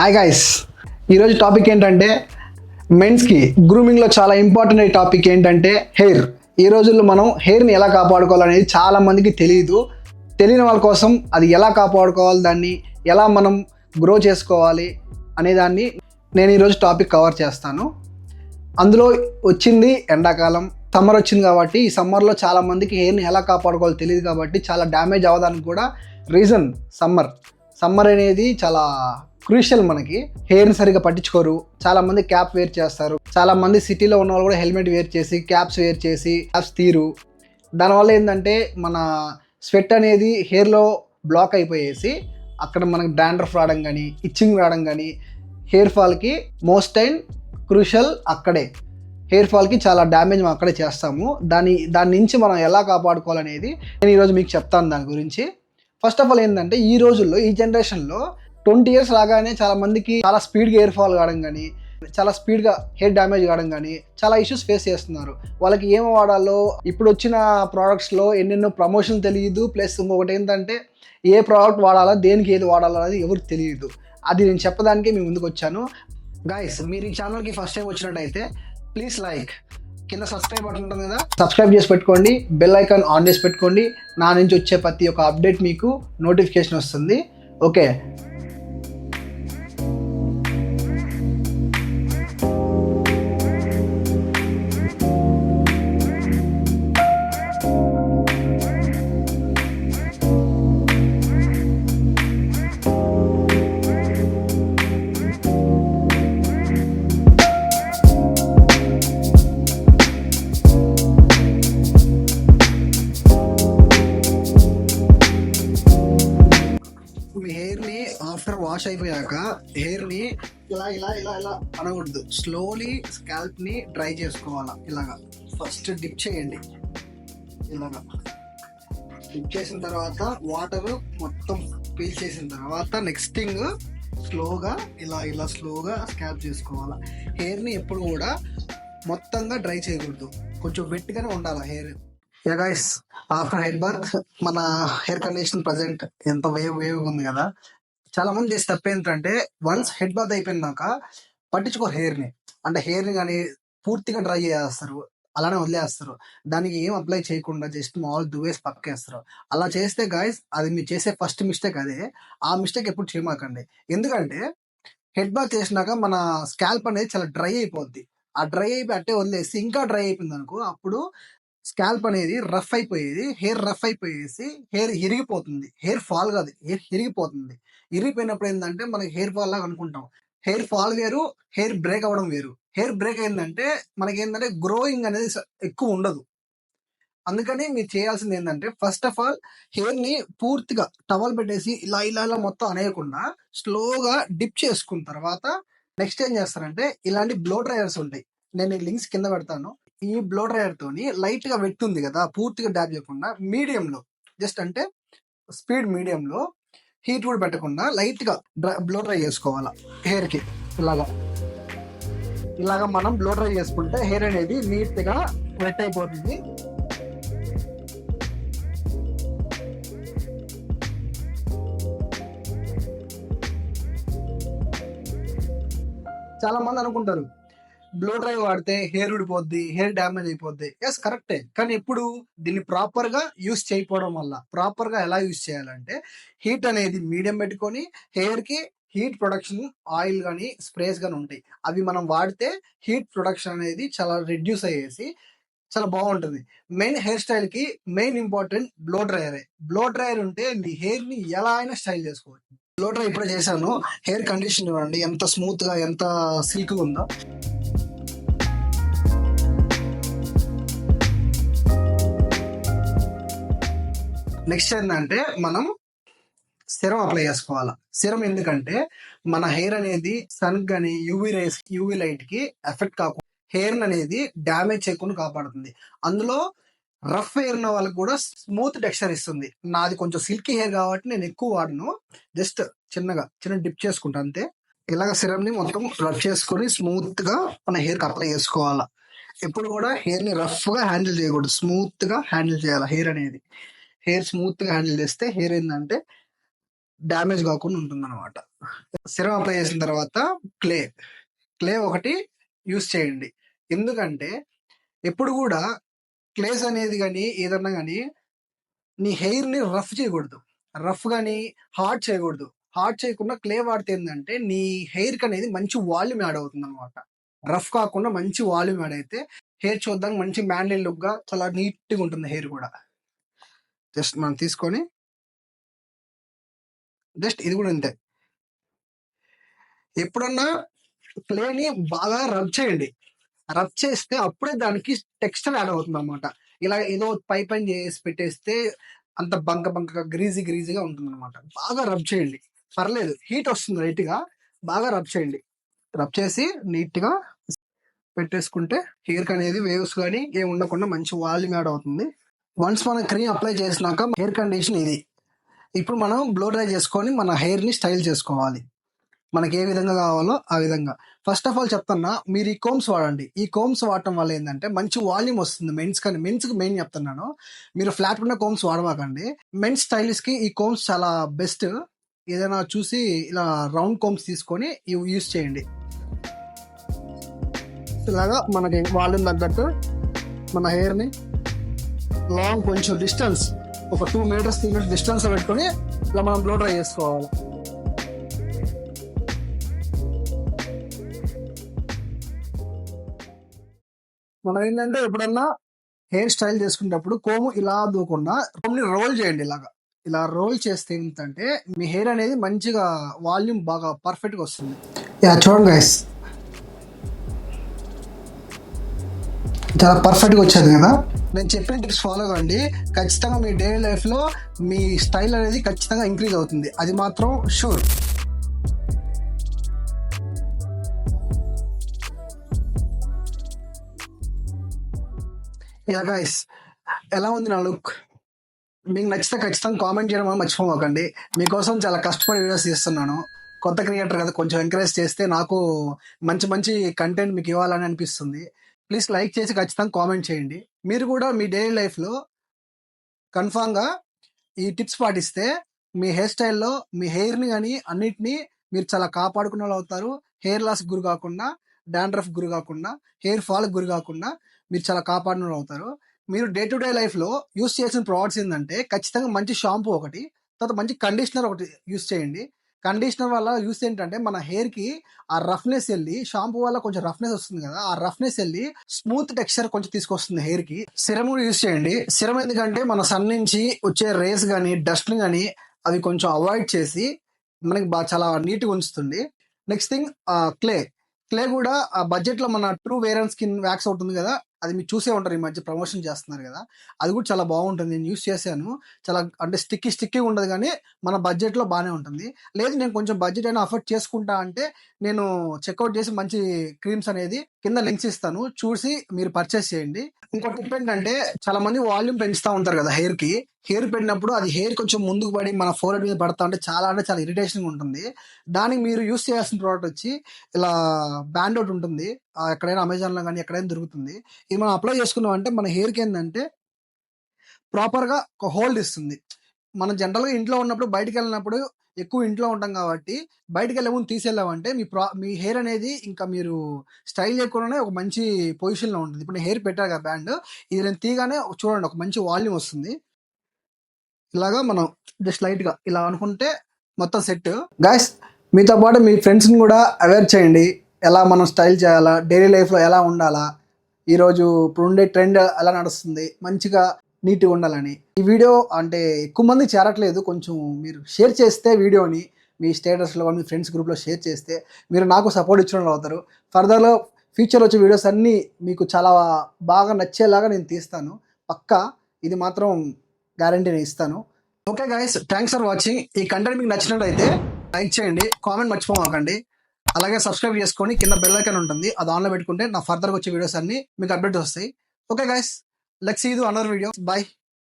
Hi guys, ఈరోజు topic ఏంటంటే మెన్స్కి గ్రూమింగ్లో చాలా ఇంపార్టెంట్ టాపిక్ ఏంటంటే హెయిర్. ఈ రోజుల్లో మనం హెయిర్ని ఎలా కాపాడుకోవాలనేది చాలా మందికి తెలియదు. తెలియని వాళ్ళ కోసం అది ఎలా కాపాడుకోవాలి, దాన్ని ఎలా మనం గ్రో చేసుకోవాలి అనేదాన్ని నేను ఈరోజు టాపిక్ కవర్ చేస్తాను. అందులో వచ్చింది ఎండాకాలం, సమ్మర్ వచ్చింది కాబట్టి ఈ సమ్మర్లో చాలా మందికి హెయిర్ని ఎలా కాపాడుకోవాలో తెలియదు కాబట్టి చాలా డ్యామేజ్ అవ్వడానికి కూడా రీజన్ సమ్మర్ అనేది చాలా క్రూషియల్. మనకి హెయిర్ని సరిగా పట్టించుకోరు, చాలా మంది క్యాప్ వేర్ చేస్తారు, చాలా మంది సిటీలో ఉన్న వాళ్ళు కూడా హెల్మెట్ వేర్ చేసి క్యాప్స్ వేర్ చేసి క్యాప్స్ తీరు. దానివల్ల ఏంటంటే మన స్వెట్ అనేది హెయిర్లో బ్లాక్ అయిపోయేసి అక్కడ మనకి డాండ్రఫ్ రావడం కానీ ఇచ్చింగ్ రావడం కానీ హెయిర్ ఫాల్కి మోస్ట్ అండ్ క్రూషియల్ అక్కడే. హెయిర్ ఫాల్కి చాలా డ్యామేజ్ మనం అక్కడే చేస్తాము. దాని నుంచి మనం ఎలా కాపాడుకోవాలనేది నేను ఈరోజు మీకు చెప్తాను. దాని గురించి ఫస్ట్ ఆఫ్ ఆల్ ఏంటంటే ఈ రోజుల్లో ఈ జనరేషన్లో 20 years రాగానే చాలా మందికి చాలా స్పీడ్గా హెయిర్ ఫాల్ కావడం కానీ చాలా స్పీడ్గా హెయిర్ డ్యామేజ్ కావడం కానీ చాలా ఇష్యూస్ ఫేస్ చేస్తున్నారు. వాళ్ళకి ఏం వాడాలో, ఇప్పుడు వచ్చిన ప్రోడక్ట్స్లో ఎన్నెన్నో ప్రమోషన్ తెలియదు, ప్లస్ ఇంకొకటి ఏంటంటే ఏ ప్రోడక్ట్ వాడాలో దేనికి ఏది వాడాలో అనేది ఎవరికి తెలియదు. అది నేను చెప్పడానికి మీ ముందుకు వచ్చాను. గైస్, మీరు ఈ ఛానల్కి ఫస్ట్ టైం వచ్చినట్టయితే ప్లీజ్ లైక్, కింద సబ్స్క్రైబ్ బటన్ ఉంటుంది కదా, సబ్స్క్రైబ్ చేసి పెట్టుకోండి, బెల్ ఐకాన్ ఆన్ చేసి పెట్టుకోండి. నా నుంచి వచ్చే ప్రతి ఒక్క అప్డేట్ మీకు నోటిఫికేషన్ వస్తుంది. ఓకే, మీ హెయిర్ని ఆఫ్టర్ వాష్ అయిపోయాక హెయిర్ని ఇలా ఇలా ఇలా ఇలా అనకూడదు, స్లోలీ స్కాల్ప్ని డ్రై చేసుకోవాలా. ఇలాగా ఫస్ట్ డిప్ చేయండి. ఇలాగా డిప్ చేసిన తర్వాత వాటర్ మొత్తం పీల్ చేసిన తర్వాత నెక్స్ట్ థింగ్ స్లోగా ఇలా ఇలా స్లోగా స్కాల్ప్ చేసుకోవాలా. హెయిర్ని ఎప్పుడు కూడా మొత్తంగా డ్రై చేయకూడదు, కొంచెం వెట్గానే ఉండాలి hair. Yeah guys, after head bath మన హెయిర్ కండిషన్ ప్రజెంట్ ఎంత వేవ్ ఉంది కదా. చాలా మంది చేసే తప్పు ఏంటంటే వన్స్ హెడ్ బాత్ అయిపోయినాక పట్టించుకోరు హెయిర్ని. అంటే హెయిర్ని కానీ పూర్తిగా డ్రై చేస్తారు, అలానే వదిలేస్తారు. దానికి ఏం అప్లై చేయకుండా జస్ట్ మామూలు దువ్వేసి పక్కేస్తారు. అలా చేస్తే గాయస్, అది మీరు చేసే ఫస్ట్ మిస్టేక్ అదే. ఆ మిస్టేక్ ఎప్పుడు చేయమాకండి. ఎందుకంటే హెడ్ బాత్ చేసినాక మన స్కాల్ప్ అనేది చాలా డ్రై అయిపోద్ది. ఆ డ్రై అయిపోయి అట్టే వదిలేసి ఇంకా డ్రై అయిపోయింది అనుకో, అప్పుడు స్కాల్ప్ అనేది రఫ్ అయిపోయేది, హెయిర్ రఫ్ అయిపోయేసి హెయిర్ ఇరిగిపోతుంది. హెయిర్ ఫాల్ కాదు, హెయిర్ ఇరిగిపోతుంది. ఇరిగిపోయినప్పుడు ఏంటంటే మనకి హెయిర్ ఫాల్ లాగా అనుకుంటాం. హెయిర్ ఫాల్ వేరు, హెయిర్ బ్రేక్ అవ్వడం వేరు. హెయిర్ బ్రేక్ అయిందంటే మనకి ఏంటంటే గ్రోయింగ్ అనేది ఎక్కువ ఉండదు. అందుకని మీరు చేయాల్సింది ఏంటంటే ఫస్ట్ ఆఫ్ ఆల్ హెయిర్ని పూర్తిగా టవల్ పెట్టేసి ఇలా ఇలా ఇలా మొత్తం అనేయకుండా స్లోగా డిప్ చేసుకున్న తర్వాత నెక్స్ట్ ఏం చేస్తారంటే ఇలాంటి బ్లో డ్రైయర్స్ ఉంటాయి. నేను ఈ లింక్స్ కింద పెడతాను. ఈ బ్లో డ్రైయర్ తోని లైట్ గా వెట్ ఉంది కదా, పూర్తిగా డ్యాప్ చేయకుండా మీడియంలో, జస్ట్ అంటే స్పీడ్ మీడియంలో, హీట్ కూడా పెట్టకుండా లైట్ గా బ్లో డ్రై చేసుకోవాలా హెయిర్ కి. ఇలాగా మనం బ్లో డ్రై చేసుకుంటే హెయిర్ అనేది నీట్ గా వెట్ అయిపోతుంది. చాలా మంది అనుకుంటారు బ్లో డ్రై వాడితే హెయిర్ ఊడిపోద్ది, హెయిర్ డ్యామేజ్ అయిపోద్ది. ఎస్, కరెక్టే. కానీ ఎప్పుడు దీన్ని ప్రాపర్ గా యూస్ చేయకపోవడం వల్ల. ప్రాపర్ గా ఎలా యూస్ చేయాలంటే హీట్ అనేది మీడియం పెట్టుకొని హెయిర్ కి హీట్ ప్రొడక్షన్ ఆయిల్ కానీ స్ప్రేస్ కానీ ఉంటాయి, అవి మనం వాడితే హీట్ ప్రొడక్షన్ అనేది చాలా రెడ్యూస్ అయ్యేసి చాలా బాగుంటుంది. మెయిన్ హెయిర్ స్టైల్ కి మెయిన్ ఇంపార్టెంట్ బ్లో డ్రైయరే. బ్లో డ్రైయర్ ఉంటే నీ హెయిర్ ని ఎలా అయినా స్టైల్ చేసుకోవచ్చు. బ్లో డ్రై ఇప్పుడే చేశాను, హెయిర్ కండిషన్ చూడండి ఎంత స్మూత్ గా ఎంత సిల్క్ గా ఉందో. నెక్స్ట్ ఏంటంటే మనం సిరం అప్లై చేసుకోవాలా. సిరం ఎందుకంటే మన హెయిర్ అనేది సన్ కానీ యూవీ లైట్ కి ఎఫెక్ట్ కాకుండా హెయిర్ అనేది డ్యామేజ్ చేయకుండా కాపాడుతుంది. అందులో రఫ్ హెయిర్ ఉన్న వాళ్ళకి కూడా స్మూత్ టెక్స్చర్ ఇస్తుంది. నాది కొంచెం సిల్కీ హెయిర్ కాబట్టి నేను ఎక్కువ వాడను, జస్ట్ చిన్న డిప్ చేసుకుంటా అంతే. ఇలాగ సిరం ని మొత్తం రఫ్ చేసుకొని స్మూత్ గా మన హెయిర్ కి అప్లై చేసుకోవాలా. ఎప్పుడు కూడా హెయిర్ ని రఫ్ గా హ్యాండిల్ చేయకూడదు, స్మూత్ గా హ్యాండిల్ చేయాలి హెయిర్ అనేది. హెయిర్ స్మూత్ గా హ్యాండిల్ చేస్తే హెయిర్ ఏంటంటే డ్యామేజ్ కాకుండా ఉంటుంది అనమాట. సిరం అప్లై చేసిన తర్వాత క్లే క్లే ఒకటి యూస్ చేయండి. ఎందుకంటే ఎప్పుడు కూడా క్లేస్ అనేది కానీ ఏదన్నా కానీ నీ హెయిర్ ని రఫ్ చేయకూడదు, రఫ్ గానీ హార్డ్ చేయకూడదు. హార్డ్ చేయకుండా క్లే వాడితే ఏంటంటే నీ హెయిర్ కి అనేది మంచి వాల్యూమ్ యాడ్ అవుతుంది అనమాట. రఫ్ కాకుండా మంచి వాల్యూమ్ యాడ్ అయితే హెయిర్ చూద్దాం మంచి మ్యాన్లీ లుక్ గా చాలా నీట్ గా ఉంటుంది హెయిర్ కూడా. జస్ట్ మనం తీసుకొని జస్ట్ ఇది కూడా అంతే. ఎప్పుడన్నా క్లేని బాగా రబ్ చేయండి. రబ్ చేస్తే అప్పుడే దానికి టెక్స్చర్ యాడ్ అవుతుంది అనమాట. ఇలా ఏదో పై పైన చేసి పెట్టేస్తే అంత బంక బంకగా గ్రీజీగా ఉంటుంది అనమాట. బాగా రబ్ చేయండి, పర్లేదు హీట్ వస్తుంది లైట్ గా, బాగా రబ్ చేయండి. రబ్ చేసి నీట్ గా పెట్టేసుకుంటే హెయిర్ అనేది వేవ్స్ కానీ ఏమి ఉండకుండా మంచి వాల్యూమ్ యాడ్ అవుతుంది. వన్స్ మనం క్రీమ్ అప్లై చేసినాక హెయిర్ కండిషన్ ఇది. ఇప్పుడు మనం బ్లో డ్రై చేసుకొని మన హెయిర్ ని స్టైల్ చేసుకోవాలి. మనకి ఏ విధంగా కావాలో ఆ విధంగా. ఫస్ట్ ఆఫ్ ఆల్ చెప్తున్నా, మీరు ఈ కోమ్స్ వాడండి. ఈ కోమ్స్ వాడటం వల్ల ఏంటంటే మంచి వాల్యూమ్ వస్తుంది మెన్స్ కానీ. మెన్స్ కి మెయిన్ చెప్తున్నాను, మీరు ఫ్లాట్ ఉన్న కోమ్స్ వాడమాకండి. మెన్స్ స్టైలిష్ కి ఈ కోమ్స్ చాలా బెస్ట్. ఏదైనా చూసి ఇలా రౌండ్ కోమ్స్ తీసుకొని యూస్ చేయండి. ఇలాగా మనకి వాల్యూమ్ తగ్గట్టు మన హెయిర్ ని లాంగ్ కొంచెం డిస్టెన్స్, ఒక 2 మీటర్స్ 3 మీటర్స్ డిస్టెన్స్ లో పెట్టుకొని ఇలా మనం బ్లో డ్రై చేసుకోవాలి. మనం ఏంటంటే ఎప్పుడన్నా హెయిర్ స్టైల్ చేసుకునేటప్పుడు కోము ఇలా దూకుండా కోమ్ని రోల్ చేయండి. ఇలాగా ఇలా రోల్ చేస్తే ఏంటంటే మీ హెయిర్ అనేది మంచిగా వాల్యూమ్ బాగా పర్ఫెక్ట్ గా వస్తుంది. యా చూడండి గైస్, చాలా పర్ఫెక్ట్ గా వచ్చేది కదా. నేను చెప్పిన టిప్స్ ఫాలో కండి, ఖచ్చితంగా మీ డైలీ లైఫ్ లో మీ స్టైల్ అనేది ఖచ్చితంగా ఇంక్రీజ్ అవుతుంది, అది మాత్రం షూర్. యా గైస్, ఎలా ఉంది నా లుక్? మీకు నచ్చితే ఖచ్చితంగా కామెంట్ చేయడం వల్ల మర్చిపోకండి. మీకోసం చాలా కష్టపడి వీడియోస్ తీస్తున్నాను. కొత్త క్రియేటర్ కదా, కొంచెం ఎంకరేజ్ చేస్తే నాకు మంచి మంచి కంటెంట్ మీకు ఇవ్వాలని అనిపిస్తుంది. ప్లీజ్ లైక్ చేసి ఖచ్చితంగా కామెంట్ చేయండి. మీరు కూడా మీ డైలీ లైఫ్లో కన్ఫామ్గా ఈ టిప్స్ పాటిస్తే మీ హెయిర్ స్టైల్లో మీ హెయిర్ని కానీ అన్నిటినీ మీరు చాలా కాపాడుకునే వాళ్ళు అవుతారు. హెయిర్ లాస్ గురి కాకుండా, డాండ్రఫ్ గురి కాకుండా, హెయిర్ ఫాల్ గురి కాకుండా మీరు చాలా కాపాడిన వాళ్ళు అవుతారు. మీరు డే టు డే లైఫ్లో యూస్ చేసిన ప్రోడక్ట్స్ ఏంటంటే ఖచ్చితంగా మంచి షాంపూ ఒకటి, తర్వాత మంచి కండిషనర్ ఒకటి యూస్ చేయండి. కండిషనర్ వల్ల యూస్ ఏంటంటే మన హెయిర్కి ఆ రఫ్నెస్ వెళ్ళి, షాంపూ వల్ల కొంచెం రఫ్నెస్ వస్తుంది కదా, ఆ రఫ్నెస్ వెళ్ళి స్మూత్ టెక్స్చర్ కొంచెం తీసుకొస్తుంది హెయిర్కి. సిరం కూడా యూస్ చేయండి. సిరం ఎందుకంటే మన సన్ నుంచి వచ్చే రేస్ కానీ డస్ట్ కానీ అవి కొంచెం అవాయిడ్ చేసి మనకి బాగా చాలా నీట్గా ఉంచుతుంది. Next thing clay. క్లే కూడా ఆ బడ్జెట్ లో మన ట్రూ వేరన్ స్కిన్ వ్యాక్స్ అవుతుంది కదా, అది మీరు చూసే ఉంటారు, ఈ మధ్య ప్రమోషన్ చేస్తున్నారు కదా, అది కూడా చాలా బాగుంటుంది. నేను యూస్ చేశాను. చాలా అంటే స్టిక్కీ ఉండదు కానీ మన బడ్జెట్ లో బాగానే ఉంటుంది. లేదు నేను కొంచెం బడ్జెట్ అయినా అఫోర్డ్ చేసుకుంటా అంటే నేను చెక్అవుట్ చేసి మంచి క్రీమ్స్ అనేది కింద లింక్స్ ఇస్తాను, చూసి మీరు పర్చేస్ చేయండి. ఇంకో టిప్ ఏంటంటే చాలా మంది వాల్యూమ్ పెంచుతా ఉంటారు కదా హెయిర్ కి. హెయిర్ పెట్టినప్పుడు అది హెయిర్ కొంచెం ముందుకు పడి మన ఫోర్ హెడ్ మీద పడతా అంటే చాలా ఇరిటేషన్ ఉంటుంది. దానికి మీరు యూస్ చేయాల్సిన ప్రోడక్ట్ వచ్చి ఇలా బ్యాండ్ ఒకటి ఉంటుంది, ఎక్కడైనా అమెజాన్ లో కానీ ఎక్కడైనా దొరుకుతుంది. ఇది మనం అప్లై చేసుకున్నాం అంటే మన హెయిర్కి ఏంటంటే ప్రాపర్ గా ఒక హోల్డ్ ఇస్తుంది. మనం జనరల్ గా ఇంట్లో ఉన్నప్పుడు, బయటకు వెళ్ళినప్పుడు ఎక్కువ ఇంట్లో ఉంటాం కాబట్టి బయటకు వెళ్ళే ముందు తీసేళ్ళామంటే మీ హెయిర్ అనేది ఇంకా మీరు స్టైల్ చేయకుండానే ఒక మంచి పొజిషన్ లో ఉంటుంది. ఇప్పుడు నేను హెయిర్ పెట్టా కదా బ్యాండ్, ఇది నేను తీగానే చూడండి ఒక మంచి వాల్యూమ్ వస్తుంది. ఇలాగా మనం జస్ట్ లైట్ గా ఇలా అనుకుంటే మొత్తం సెట్. గాయస్, మీతో పాటు మీ ఫ్రెండ్స్ని కూడా అవేర్ చేయండి, ఎలా మనం స్టైల్ చేయాలా, డైలీ లైఫ్లో ఎలా ఉండాలా, ఈరోజు ఇప్పుడు ఉండే ట్రెండ్ ఎలా నడుస్తుంది, మంచిగా నీట్గా ఉండాలని. ఈ వీడియో అంటే ఎక్కువ మంది చేరట్లేదు, కొంచెం మీరు షేర్ చేస్తే వీడియోని మీ స్టేటస్లో మీ ఫ్రెండ్స్ గ్రూప్లో షేర్ చేస్తే మీరు నాకు సపోర్ట్ ఇచ్చిన వాళ్ళు అవుతారు. ఫర్దర్లో ఫ్యూచర్ వచ్చే వీడియోస్ అన్నీ మీకు చాలా బాగా నచ్చేలాగా నేను తీస్తాను, పక్కా. ఇది మాత్రం గ్యారంటీ నేను ఇస్తాను. Okay guys, thanks for watching. ఈ కంటెంట్ మీకు నచ్చినట్లయితే లైక్ చేయండి, కామెంట్ మర్చిపోకండి. అలాగే సబ్స్క్రైబ్ చేసుకొని కింద బెల్ ఐకాన్ ఉంటుంది, అది ఆన్లో పెట్టుకుంటే నా ఫర్దర్గా వచ్చే వీడియోస్ అన్ని మీకు అప్డేట్ వస్తాయి. Okay guys, let's see you another video. By.